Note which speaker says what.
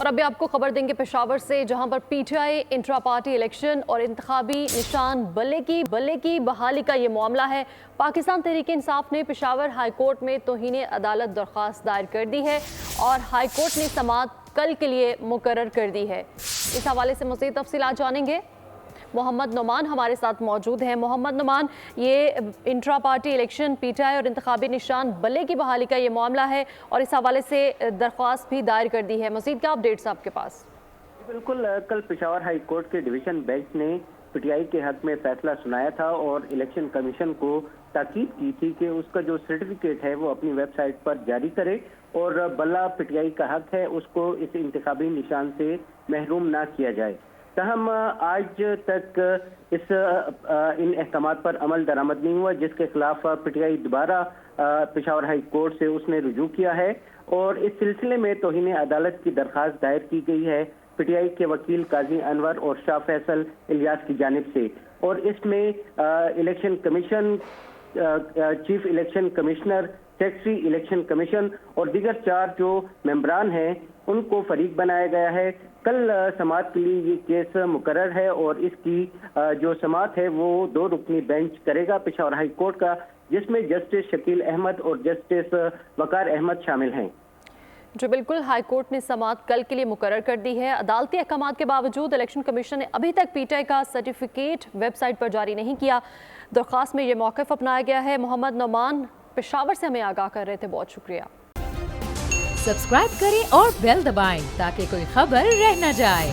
Speaker 1: اور ابھی آپ کو خبر دیں گے پشاور سے، جہاں پر P T I intra party election اور انتخابی نشان بلے کی بحالی کا یہ معاملہ ہے۔ پاکستان تحریک انصاف نے پشاور ہائی کورٹ میں توہین عدالت درخواست دائر کر دی ہے اور ہائی کورٹ نے سماعت کل کے لیے مقرر کر دی ہے۔ اس حوالے سے مزید تفصیلات جانیں گے، محمد نعمان ہمارے ساتھ موجود ہیں۔ محمد نعمان، یہ انٹرا پارٹی الیکشن، پی ٹی آئی اور انتخابی نشان بلے کی بحالی کا یہ معاملہ ہے اور اس حوالے سے درخواست بھی دائر کر دی ہے، مزید کیا اپڈیٹس آپ کے پاس؟
Speaker 2: بالکل، کل پشاور ہائی کورٹ کے ڈویژن بینچ نے پی ٹی آئی کے حق میں فیصلہ سنایا تھا اور الیکشن کمیشن کو تاکید کی تھی کہ اس کا جو سرٹیفکیٹ ہے وہ اپنی ویب سائٹ پر جاری کرے اور بلا پی ٹی آئی کا حق ہے اس کو اس انتخابی نشان سے محروم نہ کیا جائے۔ تاہم آج تک ان احکامات پر عمل درآمد نہیں ہوا، جس کے خلاف پی ٹی آئی دوبارہ پشاور ہائی کورٹ سے اس نے رجوع کیا ہے اور اس سلسلے میں توہین عدالت کی درخواست دائر کی گئی ہے پی ٹی آئی کے وکیل قاضی انور اور شاہ فیصل الیاس کی جانب سے، اور اس میں election commission, chief election commissioner, secretary election commission اور دیگر 4 جو ممبران ہیں ان کو فریق بنایا گیا ہے۔ کل سماعت کے لیے یہ کیس مقرر ہے اور اس کی جو سماعت ہے وہ 2 رکنی بینچ کرے گا پشاور ہائی کورٹ کا، جس میں جسٹس شکیل احمد اور جسٹس وقار احمد شامل ہیں۔
Speaker 1: جو بالکل، ہائی کورٹ نے سماعت کل کے لیے مقرر کر دی ہے۔ عدالتی احکامات کے باوجود الیکشن کمیشن نے ابھی تک پی ٹی آئی کا سرٹیفکیٹ ویب سائٹ پر جاری نہیں کیا۔ درخواست میں یہ موقف اپنایا گیا ہے۔ محمد نعمان پشاور سے ہمیں آگاہ کر رہے تھے، بہت شکریہ۔
Speaker 3: سبسکرائب کریں اور بیل دبائیں تاکہ کوئی خبر رہ نہ جائے۔